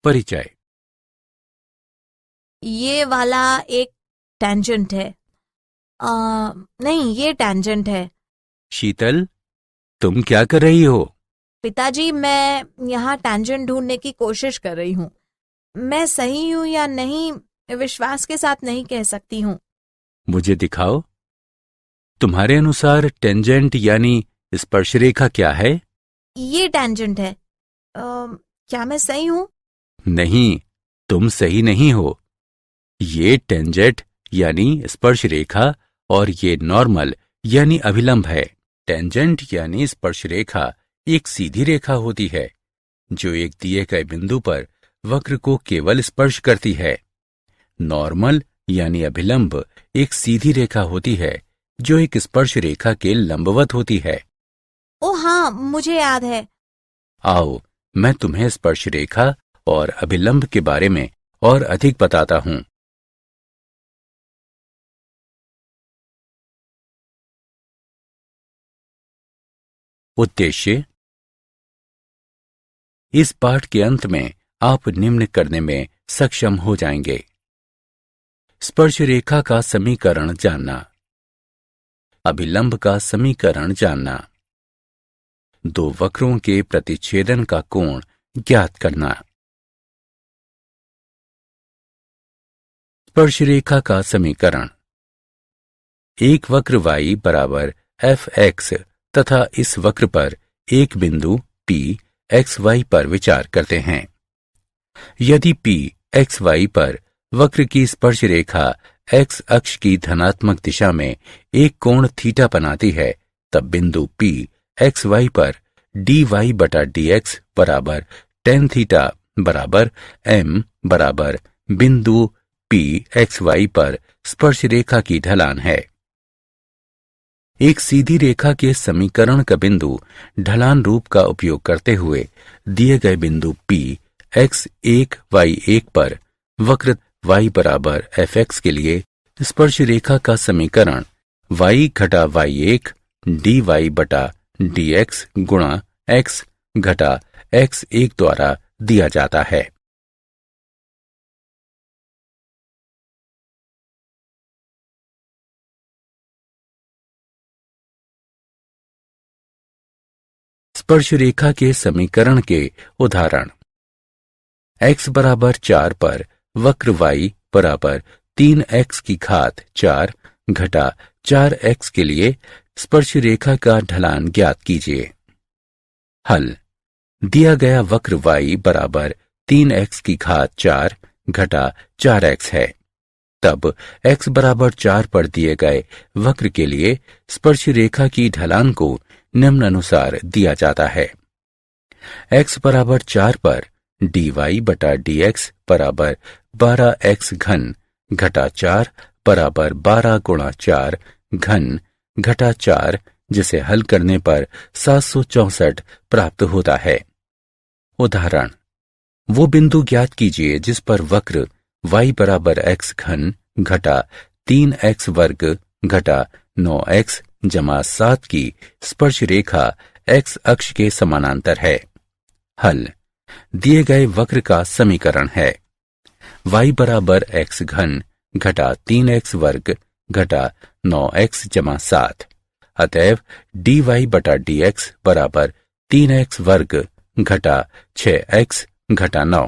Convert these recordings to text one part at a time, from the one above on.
परिचय। ये वाला एक टेंजेंट है। नहीं, ये टेंजेंट है। शीतल, तुम क्या कर रही हो? पिताजी, मैं यहाँ टेंजेंट ढूंढने की कोशिश कर रही हूँ। मैं सही हूँ या नहीं, विश्वास के साथ नहीं कह सकती हूँ। मुझे दिखाओ। तुम्हारे अनुसार टेंजेंट यानी स्पर्शरेखा क्या है? ये टेंजेंट है। क्या मैं सही हूँ? नहीं, तुम सही नहीं हो। ये टेंजेंट यानी स्पर्शरेखा और ये नॉर्मल यानी अभिलंब है। टेंजेंट यानी स्पर्शरेखा एक सीधी रेखा होती है जो एक दिए गए बिंदु पर वक्र को केवल स्पर्श करती है। नॉर्मल यानी अभिलंब एक सीधी रेखा होती है जो एक स्पर्श रेखा के लंबवत होती है। ओ हाँ, मुझे याद है। आओ, मैं तुम्हें स्पर्श रेखा और अभिलंब के बारे में और अधिक बताता हूं। उद्देश्य। इस पाठ के अंत में आप निम्न करने में सक्षम हो जाएंगे। स्पर्श रेखा का समीकरण जानना, अभिलंब का समीकरण जानना, दो वक्रों के प्रतिच्छेदन का कोण ज्ञात करना। स्पर्श रेखा का समीकरण। एक वक्र y बराबर fx तथा इस वक्र पर एक बिंदु P xy पर विचार करते हैं। यदि P xy पर वक्र की स्पर्श रेखा x अक्ष की धनात्मक दिशा में एक कोण थीटा बनाती है, तब बिंदु P xy पर dy बटा dx बराबर tan थीटा बराबर m बराबर बिंदु P xy पर स्पर्श रेखा की ढलान है। एक सीधी रेखा के समीकरण का बिंदु ढलान रूप का उपयोग करते हुए दिए गए बिंदु P x1 y1 पर वक्र y बराबर fx के लिए स्पर्श रेखा का समीकरण y घटा y1 dy बटा dx गुणा x घटा x1 द्वारा दिया जाता है। स्पर्श रेखा के समीकरण के उदाहरण। x बराबर 4 पर वक्र y बराबर 3x की घात 4 घटा 4x के लिए स्पर्श रेखा का ढलान ज्ञात कीजिए। हल। दिया गया वक्र y बराबर 3x की घात 4 घटा 4x है, तब x बराबर 4 पर दिए गए वक्र के लिए स्पर्श रेखा की ढलान को निम्नानुसार दिया जाता है। x बराबर 4 पर dy बटा dx बराबर 12x घन घटा 4 बराबर 12 गुणा 4 घन घटा 4, जिसे हल करने पर 764 प्राप्त होता है। उदाहरण। वो बिंदु ज्ञात कीजिए जिस पर वक्र y बराबर x घन घटा 3x वर्ग घटा 9x जमा 7 की स्पर्श रेखा x अक्ष के समानांतर है। हल। दिए गए वक्र का समीकरण है y बराबर x घन घटा 3x वर्ग घटा 9x जमा 7। अतएव dy बटा dx बराबर 3x वर्ग घटा 6x घटा 9।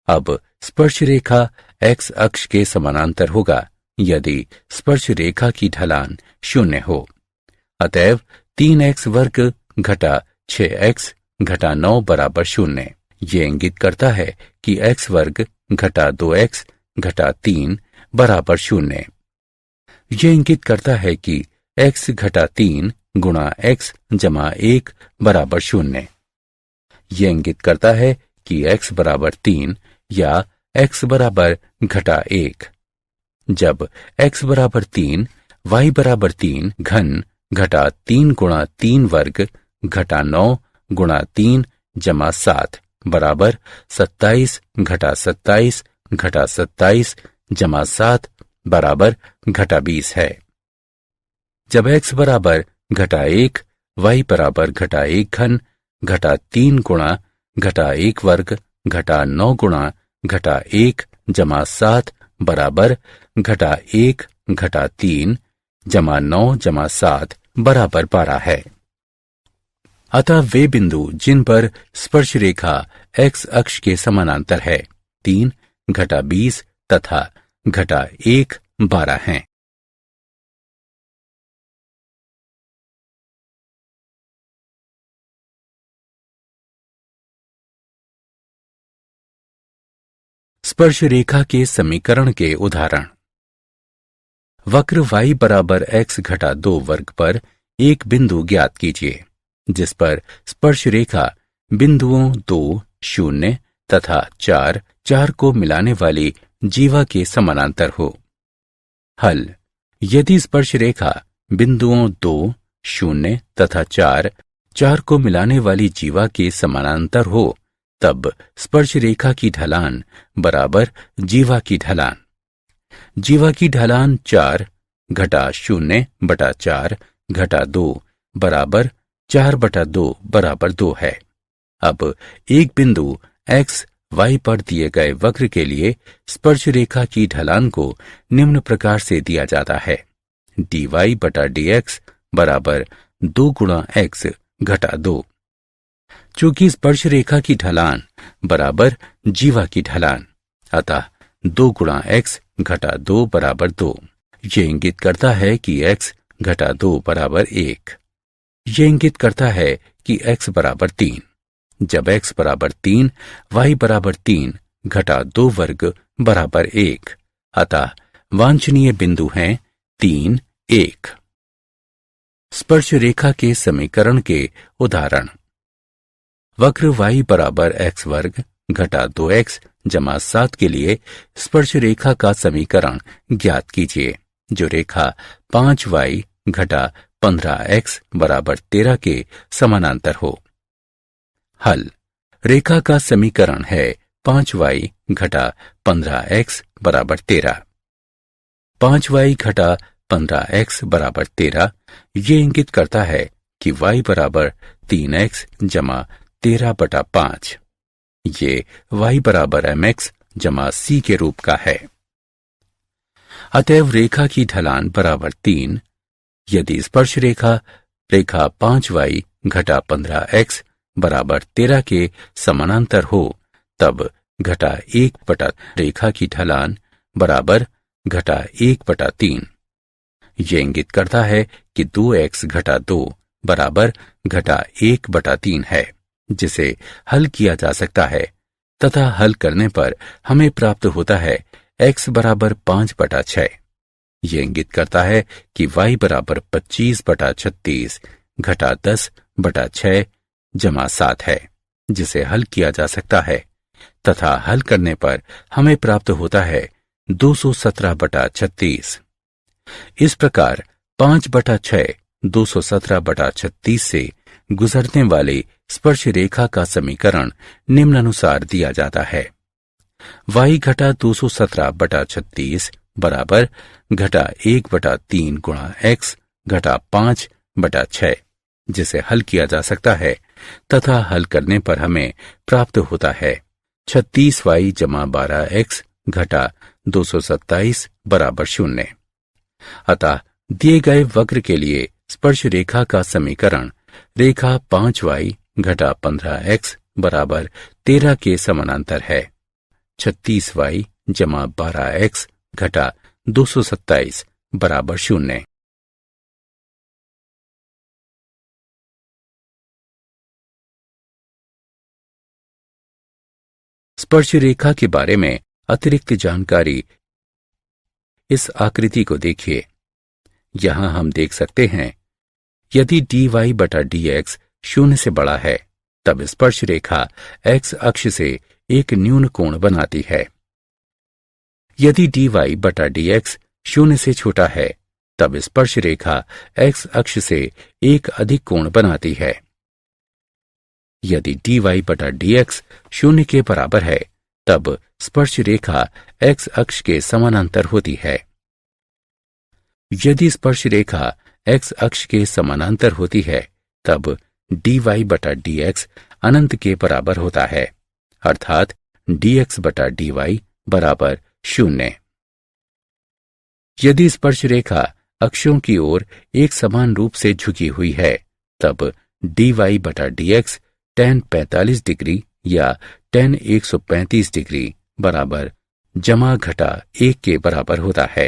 अब स्पर्श रेखा x अक्ष के समानांतर होगा यदि स्पर्श रेखा की ढलान 0 हो। अतएव 3x वर्ग घटा 6x घटा 9 बराबर 0। ये इंगित करता है कि x वर्ग घटा 2x घटा 3 बराबर 0। ये इंगित करता है कि x घटा 3 गुणा x जमा 1 बराबर 0। ये इंगित करता है कि x बराबर 3 या x बराबर घटा 1। जब x बराबर 3, y बराबर 3 घन घटा 3 गुणा 3 वर्ग घटा 9 गुणा 3 जमा 7 बराबर 27 घटा 27 घटा 27 जमा 7 बराबर घटा 20 है। जब x बराबर घटा 1, y बराबर घटा 1 घन घटा 3 गुणा घटा 1 वर्ग घटा 9 गुणा घटा 1 जमा 7 बराबर घटा 1 घटा 3 जमा 9 जमा 7 बराबर 12 है। अतः वे बिंदु जिन पर स्पर्श रेखा x अक्ष के समानांतर है 3 घटा 20 तथा घटा 1 12 हैं। स्पर्श रेखा के समीकरण के उदाहरण। वक्र y बराबर x घटा 2 वर्ग पर एक बिंदु ज्ञात कीजिए जिस पर स्पर्श रेखा बिंदुओं 2, 0 तथा 4 को मिलाने वाली जीवा के समानांतर हो। हल। यदि स्पर्श रेखा बिंदुओं 2, 0 तथा 4 को मिलाने वाली जीवा के समानांतर हो तब स्पर्श रेखा की ढलान बराबर जीवा की ढलान। जीवा की ढलान 4 घटा 0 बटा 4 घटा 2 बराबर 4 बटा 2 बराबर 2 है। अब एक बिंदु x y पर दिए गए वक्र के लिए स्पर्श रेखा की ढलान को निम्न प्रकार से दिया जाता है dy बटा dx बराबर 2 गुणा x घटा 2। चूंकि स्पर्श रेखा की ढलान बराबर जीवा की ढलान अतः 2 गुणा x घटा 2 बराबर 2। ये इंगित करता है कि x घटा 2 बराबर 1। ये इंगित करता है कि x बराबर 3। जब x बराबर 3 y बराबर 3 घटा 2 वर्ग बराबर 1 अतः वांछनीय बिंदु हैं 3, 1। स्पर्श रेखा के समीकरण के उदाहरण। वक्र y बराबर x वर्ग घटा 2x जमा 7 के लिए स्पर्श रेखा का समीकरण ज्ञात कीजिए जो रेखा 5y घटा 15x बराबर 13 के समानांतर हो। हल। रेखा का समीकरण है 5y घटा 15x बराबर 13। 5y घटा 15x बराबर 13 ये इंगित करता है कि y बराबर 3x जमा 13 बटा 5। ये y बराबर mx जमा c के रूप का है। अतएव रेखा की ढलान बराबर 3। यदि स्पर्श रेखा 5y घटा 15x बराबर 13 के समानांतर हो तब घटा 1 बटा रेखा की ढलान बराबर घटा 1 बटा 3। ये इंगित करता है कि 2x घटा 2 बराबर घटा 1 बटा 3 है जिसे हल किया जा सकता है तथा हल करने पर हमें प्राप्त होता है x बराबर 5 बटा 6। ये इंगित करता है कि y बराबर 25 बटा 36 घटा 10 बटा 6 जमा 7 है जिसे हल किया जा सकता है तथा हल करने पर हमें प्राप्त होता है 217 बटा 36। इस प्रकार 5 बटा 6 217 बटा 36 से गुजरने वाले स्पर्श रेखा का समीकरण निम्नानुसार दिया जाता है। y घटा 217 बटा 36 बराबर घटा 1 बटा 3 गुणा x घटा 5 बटा 6 जिसे हल किया जा सकता है तथा हल करने पर हमें प्राप्त होता है 36y जमा 12x घटा 227 बराबर 0। अतः दिए गए वक्र के लिए स्पर्श रेखा का समीकरण रेखा 5y घटा 15x बराबर 13 के समानांतर है। 36y जमा 12x घटा 227 बराबर 0। स्पर्श रेखा के बारे में अतिरिक्त जानकारी इस आकृति को देखिए। यहां हम देख सकते हैं यदि dy बटा dx 0 से बड़ा है तब स्पर्श रेखा x अक्ष से एक न्यून कोण बनाती है। यदि dy बटा dx 0 से छोटा है तब स्पर्श रेखा x अक्ष से एक अधिक कोण बनाती है। यदि dy बटा dx 0 के बराबर है तब स्पर्श रेखा x अक्ष के समानांतर होती है। यदि स्पर्श रेखा x अक्ष के समानांतर होती है तब dy बटा dx अनंत के बराबर होता है अर्थात dx बटा dy बराबर 0। यदि स्पर्श रेखा अक्षों की ओर एक समान रूप से झुकी हुई है तब dy बटा dx tan 45 डिग्री या tan 135 डिग्री बराबर जमा घटा 1 के बराबर होता है।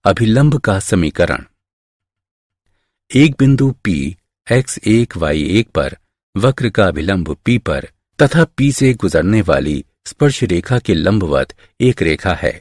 अभिलंब का समीकरण। एक बिंदु P x1 y1 पर वक्र का अभिलंब P पर तथा P से गुजरने वाली स्पर्श रेखा के लंबवत एक रेखा है।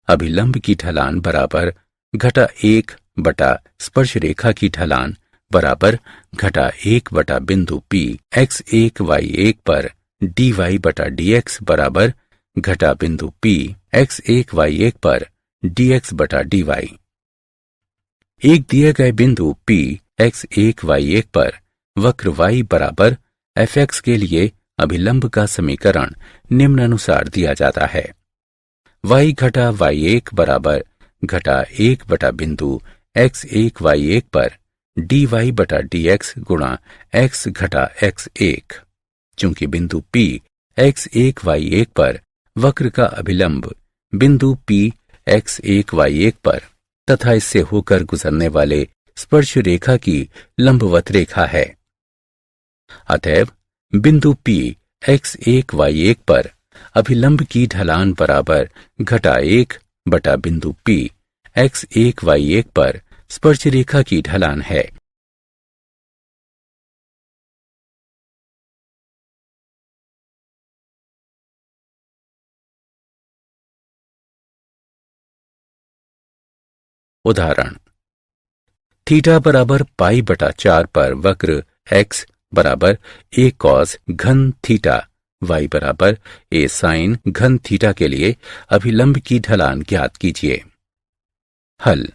अभिलंब की ढलान बराबर घटा 1 बटा स्पर्श रेखा की ढलान बराबर घटा 1 बटा बिंदु P x1 y1 पर dy बटा dx बराबर घटा बिंदु P x1 y1 पर dx बटा dy। एक दिए गए बिंदु P x1 y1 पर वक्र y बराबर fx के लिए अभिलंब का समीकरण निम्नानुसार दिया जाता है। y घटा y1 बराबर घटा 1 बटा बिंदु x1 y1 पर dy बटा dx गुणा x घटा x1। चूंकि बिंदु P x1 y1 पर वक्र का अभिलंब बिंदु P x1 y1 पर तथा इससे होकर गुजरने वाले स्पर्श रेखा की लंबवत रेखा है, अतएव बिंदु P x1 y1 पर अभिलंब की ढलान बराबर घटा 1 बटा बिंदु P x1 y1 पर स्पर्श रेखा की ढलान है। उदाहरण। थीटा बराबर पाई बटा 4 पर वक्र x बराबर a cos घन थीटा y बराबर a sin घन थीटा के लिए अभिलंब की ढलान ज्ञात कीजिए। हल।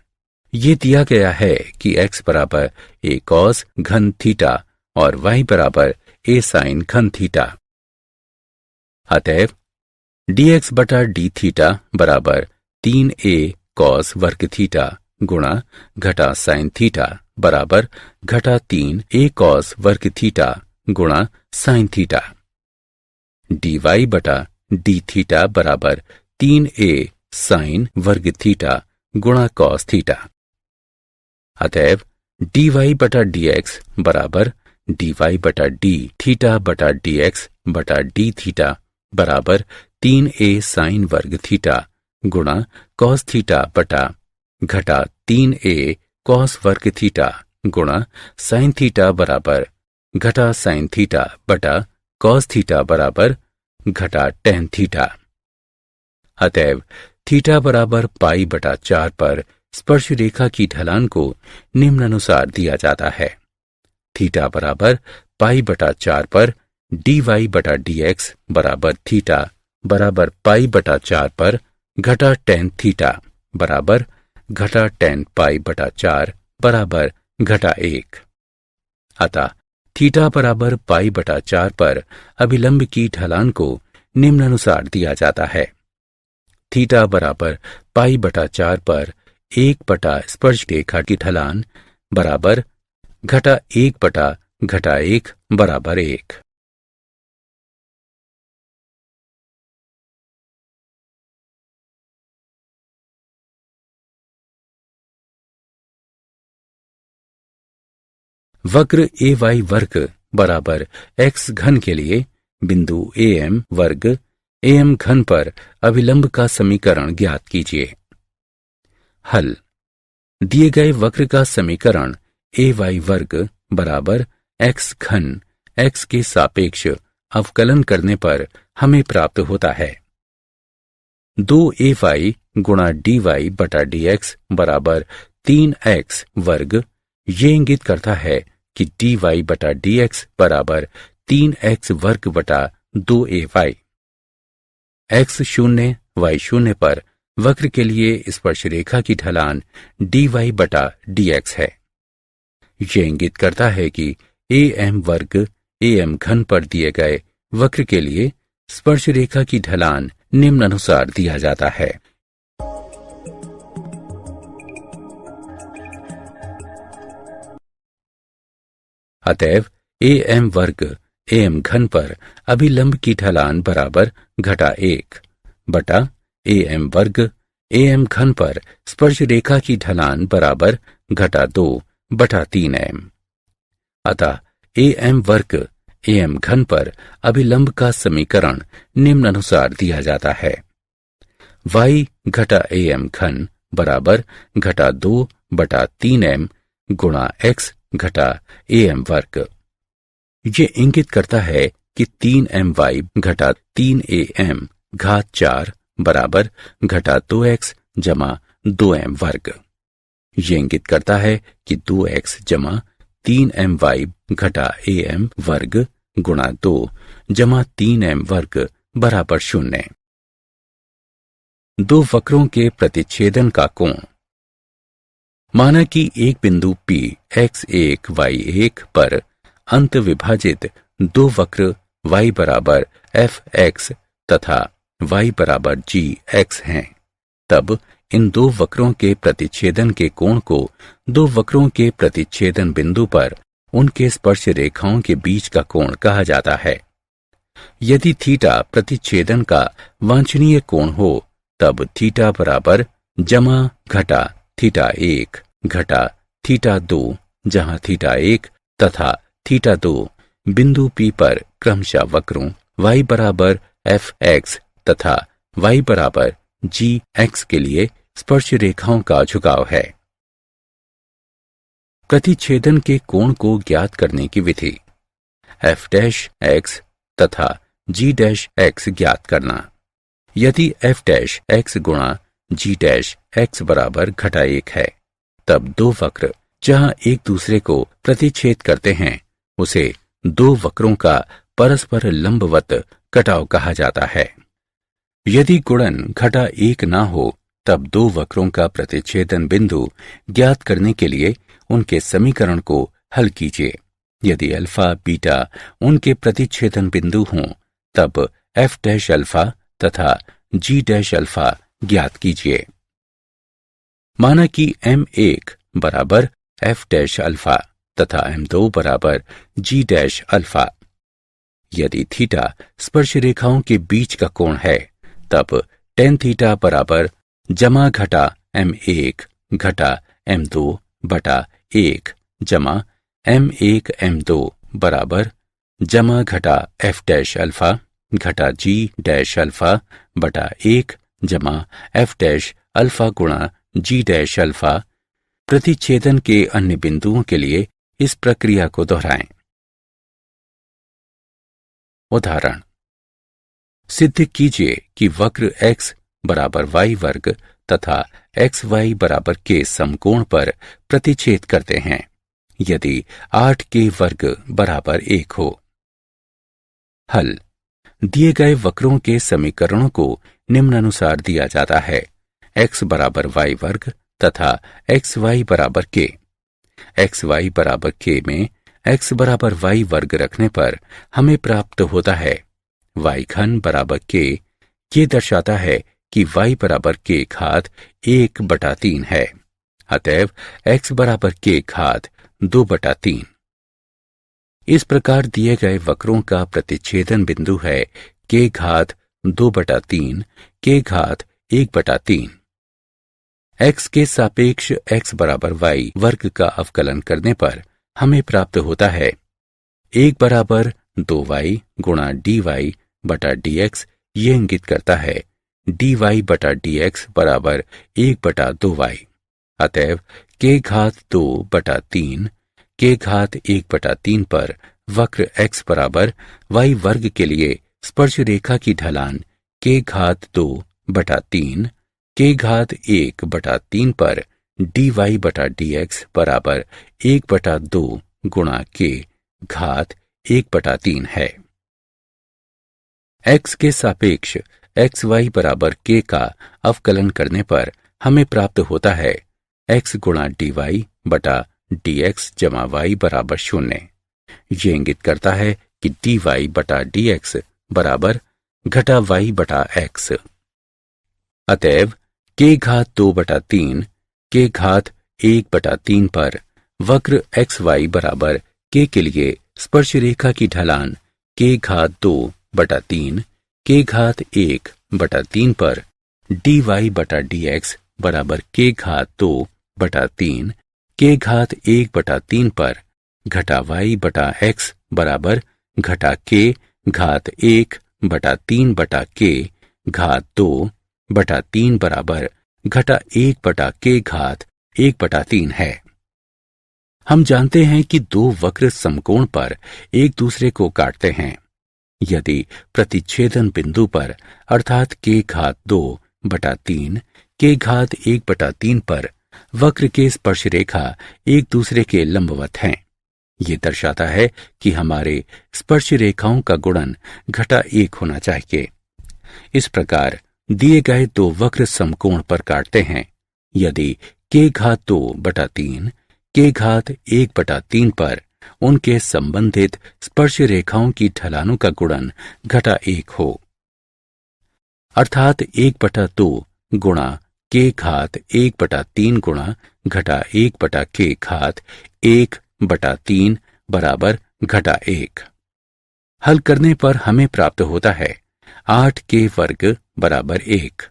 ये दिया गया है कि x बराबर a cos घन थीटा और y बराबर a sin घन थीटा। अतएव dx बटा d थीटा बराबर 3a cos वर्ग थीटा गुणा घटा साइन थीटा बराबर घटा 3a cos वर्ग थीटा गुणा साइन थीटा। dy बटा d थीटा बराबर 3a साइन वर्ग थीटा गुणा cos थीटा। अतएव dy बटा dx बराबर dy बटा d थीटा बटा dx बटा d थीटा बराबर 3a साइन वर्ग थीटा गुणा cos थीटा बटा घटा 3a cos वर्ग थीटा गुणा साइन थीटा बराबर घटा साइन थीटा बटा cos थीटा बराबर घटा tan थीटा। अतएव थीटा बराबर पाई बटा 4 पर स्पर्श रेखा की ढलान को निम्नानुसार दिया जाता है। थीटा बराबर पाई बटा 4 पर dy बटा dx बराबर थीटा बराबर पाई बटा 4 पर घटा tan थीटा बराबर घटा tan पाई बटा 4 बराबर घटा 1। अतः थीटा बराबर पाई बटा 4 पर अभिलंब की ढलान को निम्नानुसार दिया जाता है। थीटा बराबर पाई बटा 4 पर 1 बटा स्पर्श रेखा की ढलान बराबर घटा 1 बटा घटा 1 बराबर 1। वक्र ay वर्ग बराबर x घन के लिए बिंदु am वर्ग am घन पर अभिलंब का समीकरण ज्ञात कीजिए। हल। दिए गए वक्र का समीकरण ay वर्ग बराबर x घन x के सापेक्ष अवकलन करने पर हमें प्राप्त होता है 2ay गुणा dy बटा dx बराबर 3x वर्ग। ये इंगित करता है कि dy बटा dx बराबर 3x वर्ग बटा 2ay। x शून्य y शून्य पर वक्र के लिए स्पर्श रेखा की ढलान dy बटा dx है। यह इंगित करता है कि am वर्ग am घन पर दिए गए वक्र के लिए स्पर्श रेखा की ढलान निम्नानुसार दिया जाता है। अतएव ए एम वर्ग ए एम घन पर अभिलंब की ढलान बराबर घटा 1 बटा ए एम वर्ग ए एम घन पर स्पर्श रेखा की ढलान बराबर घटा 2 बटा 3m। अतः ए एम वर्ग ए एम घन पर अभिलंब का समीकरण निम्नानुसार दिया जाता है। y घटा ए एम घन बराबर घटा 2 बटा 3m गुणा x घटा ए एम वर्ग। ये इंगित करता है कि 3my घटा 3am घात 4 बराबर घटा 2x जमा 2m वर्ग। ये इंगित करता है कि 2x जमा 3my घटा am वर्ग गुणा 2 जमा 3m वर्ग बराबर 0। दो वक्रों के प्रतिच्छेदन का कोण। माना कि एक बिंदु P x1 y1 पर अंत विभाजित दो वक्र y बराबर fx तथा y बराबर gx हैं। तब इन दो वक्रों के प्रतिच्छेदन के कोण को दो वक्रों के प्रतिच्छेदन बिंदु पर उनके स्पर्श रेखाओं के बीच का कोण कहा जाता है। यदि थीटा प्रतिच्छेदन का वांछनीय कोण हो तब थीटा बराबर जमा घटा थीटा 1 घटा थीटा 2 जहां थीटा 1 तथा थीटा 2 बिंदु P पर क्रमशः वक्रों y बराबर fx तथा y बराबर gx के लिए स्पर्श रेखाओं का झुकाव है। प्रतिच्छेदन के कोण को ज्ञात करने की विधि। f' तथा g' ज्ञात करना। यदि f' गुणा g' बराबर घटा 1 है तब दो वक्र जहां एक दूसरे को प्रतिच्छेद करते हैं उसे दो वक्रों का परस्पर लंबवत कटाव कहा जाता है। यदि गुणन घटा 1 ना हो तब दो वक्रों का प्रतिच्छेदन बिंदु ज्ञात करने के लिए उनके समीकरण को हल कीजिए। यदि अल्फा बीटा उनके प्रतिच्छेदन बिंदु हों तब f' अल्फा तथा g' अल्फा ज्ञात कीजिए। माना कि m1 बराबर f' अल्फा तथा m2 बराबर g' अल्फा। यदि थीटा स्पर्श रेखाओं के बीच का कोण है तब tan थीटा बराबर जमा घटा m1 घटा m2 बटा 1 जमा m1 m2 बराबर जमा घटा f' अल्फा घटा g' अल्फा बटा 1 जमा f' अल्फा गुणा g' अल्फा। प्रतिच्छेदन के अन्य बिंदुओं के लिए इस प्रक्रिया को दोहराएं। उदाहरण। सिद्ध कीजिए कि वक्र x बराबर y वर्ग तथा xy बराबर के समकोण पर प्रतिच्छेद करते हैं यदि 8 के वर्ग बराबर 1 हो। हल। दिए गए वक्रों के समीकरणों को निम्नानुसार दिया जाता है। x बराबर y वर्ग तथा xy बराबर k। xy बराबर k में x बराबर y वर्ग रखने पर हमें प्राप्त होता है y घन बराबर k। ये दर्शाता है कि y बराबर k घात 1 बटा 3 है। अतएव x बराबर k घात 2 बटा 3। इस प्रकार दिए गए वक्रों का प्रतिच्छेदन बिंदु है k घात 2 बटा 3 k घात 1 बटा 3। x के सापेक्ष x बराबर y वर्ग का अवकलन करने पर हमें प्राप्त होता है 1 बराबर 2y गुणा dy बटा dx। ये इंगित करता है dy बटा dx बराबर 1 बटा 2y। अतएव k घात 2 बटा 3 k घात 1 बटा 3 पर वक्र x बराबर y वर्ग के लिए स्पर्श रेखा की ढलान k घात 2 बटा 3 k घात 1 बटा 3 पर dy बटा dx बराबर 1 बटा 2 गुणा k घात 1 बटा 3 है। x के सापेक्ष xy बराबर k का अवकलन करने पर हमें प्राप्त होता है x गुणा dy बटा dx जमा y बराबर 0। ये इंगित करता है कि dy बटा dx बराबर घटा y बटा x। अतएव k घात 2 बटा 3 k घात 1 बटा 3 पर वक्र xy बराबर के लिए स्पर्श रेखा की ढलान k घात 2/3 k घात 1/3 पर dy/dx बराबर k घात 2/3 k घात 1/3 पर घटा y/x बराबर घटा k घात 1/3 k घात 2/3 बराबर घटा 1/k घात 1/3 है। हम जानते हैं कि दो वक्र समकोण पर एक दूसरे को काटते हैं। यदि प्रतिच्छेदन बिंदु पर अर्थात k घात 2/3 k घात 1/3 पर वक्र के स्पर्श रेखा एक दूसरे के लंबवत हैं, ये दर्शाता है कि हमारे स्पर्श रेखाओं का गुणन घटा 1 होना चाहिए। इस प्रकार दिए गए दो वक्र समकोण पर काटते हैं। यदि k घात 2/3 k घात 1/3 पर उनके संबंधित स्पर्श रेखाओं की ढलानों का गुणन घटा 1 हो, अर्थात 1/2 गुणा k घात 1/3 गुणा घटा 1/k घात 1/3 बराबर घटा 1। हल करने पर हमें प्राप्त होता है 8k वर्ग बराबर 1।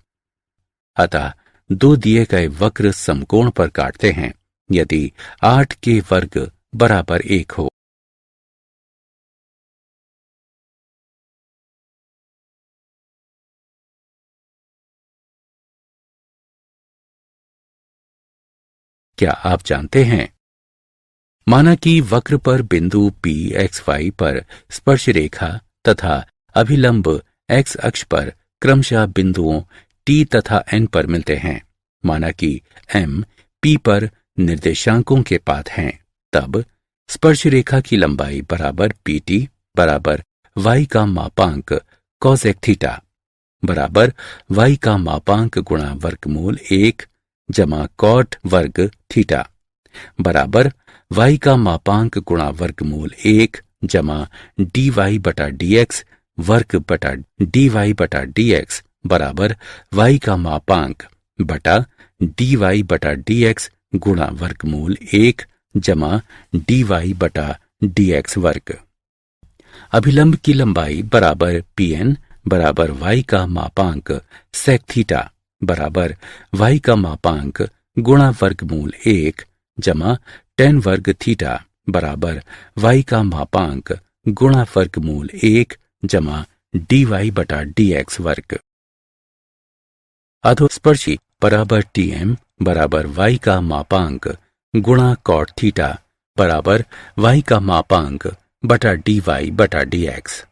अतः दो दिए गए वक्र समकोण पर काटते हैं यदि 8k वर्ग बराबर 1 हो। क्या आप जानते हैं, माना कि वक्र पर बिंदु P XY पर स्पर्श रेखा तथा अभिलंब x अक्ष पर क्रमशः बिंदुओं T तथा N पर मिलते हैं। माना कि M P पर निर्देशांकों के पात हैं, तब स्पर्श रेखा की लंबाई बराबर PT बराबर y का मापांक cosec थीटा बराबर y का मापांक गुणा वर्गमूल 1 जमा cot वर्ग थीटा बराबर y का मापांक गुणा वर्गमूल 1 जमा dy/dx वर्ग बटा dy/dx बराबर y का मापांक बटा dy/dx गुणा वर्गमूल 1 जमा dy/dx वर्ग। अभिलंब की लंबाई बराबर pn बराबर y का मापांक sec थीटा बराबर y का मापांक गुणा वर्गमूल 1 जमा tan वर्ग थीटा बराबर y का मापांक गुणा वर्गमूल 1 जमा dy/dx वर्ग। अधोस्पर्शी बराबर tm बराबर y का मापांक गुणा cot थीटा बराबर y का मापांक बटा dy/dx।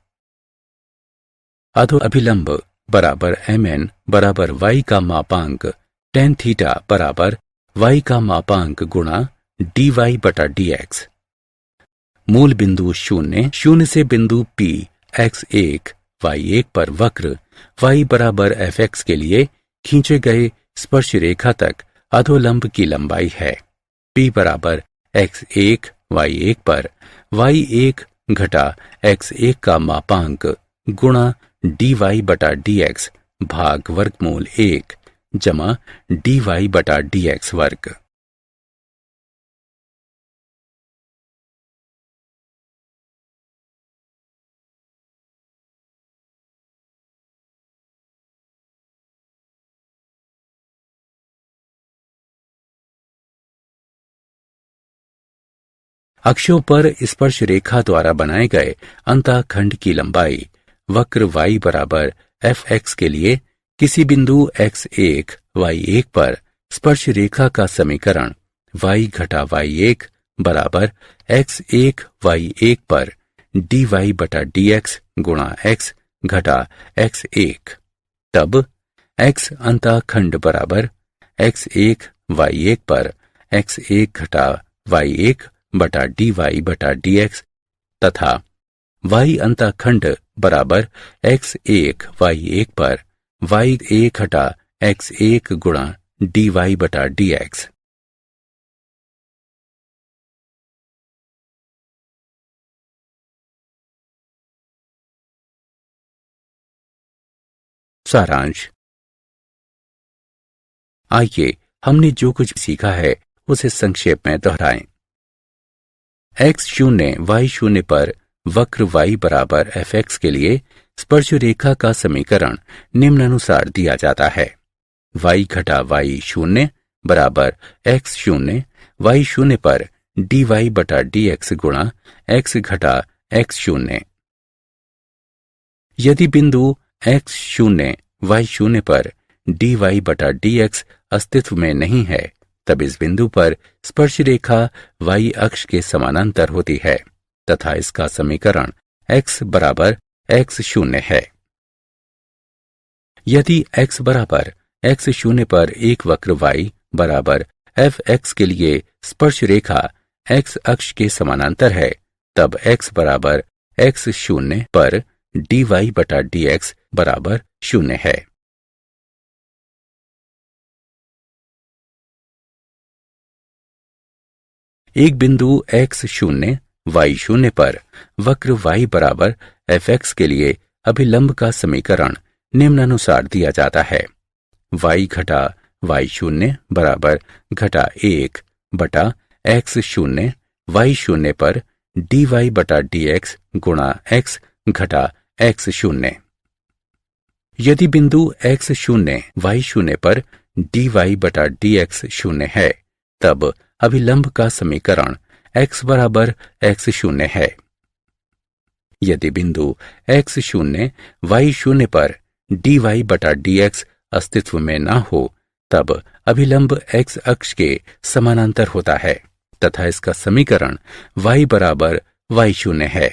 अधो अभिलंब बराबर mn बराबर y का मापांक tan थीटा बराबर y का मापांक गुणा dy/dx। मूल बिंदु 0 से बिंदु P x1 y1 पर वक्र y बराबर fx के लिए खींचे गए स्पर्श रेखा तक अधोलंब की लंबाई है। P बराबर x1 y1 पर y1 घटा x1 का मापांक गुणा dy/dx भाग वर्गमूल 1 जमा dy/dx वर्ग। अक्षों पर स्पर्श रेखा द्वारा बनाए गए अंतःखंड की लंबाई वक्र y बराबर fx के लिए किसी बिंदु x1 y1 पर स्पर्श रेखा का समीकरण y घटा y1 बराबर x1 y1 पर dy/dx गुणा x घटा x1। तब x अंतःखंड बराबर x1 y1 पर x1 घटा y1 बटा dy/dx तथा y अंतःखंड बराबर x1 y1 पर y1 घटा x1 गुणा dy/dx। सारांश। आइए हमने जो कुछ सीखा है उसे संक्षेप में दोहराएं। x शून्य y शून्य पर वक्र y बराबर fx के लिए स्पर्श रेखा का समीकरण निम्नानुसार दिया जाता है। y घटा y शून्य बराबर x शून्य y शून्य पर dy बटा dx गुणा x घटा x शून्य। यदि बिंदु x शून्य y शून्य पर dy बटा dx अस्तित्व में नहीं है, तब इस बिंदु पर स्पर्श रेखा y अक्ष के समानांतर होती है तथा इसका समीकरण x बराबर x शून्य है। यदि x बराबर x शून्य पर एक वक्र y बराबर fx के लिए स्पर्श रेखा x अक्ष के समानांतर है, तब x बराबर x शून्य पर dy बटा dx बराबर शून्य है। एक बिंदु x शून्य y शून्य पर वक्र y बराबर fx के लिए अभिलंब का समीकरण निम्नानुसार दिया जाता है। y घटा y शून्य बराबर घटा 1 बटा x शून्य y शून्य पर dy बटा dx गुणा x घटा x शून्य। यदि बिंदु x शून्य y शून्य पर dy बटा dx शून्य है, तब अभिलंब का समीकरण x बराबर x शून्य है। यदि बिंदु x शून्य y शून्य पर dy बटा dx अस्तित्व में न हो, तब अभिलंब x अक्ष के समानांतर होता है तथा इसका समीकरण y बराबर y शून्य है।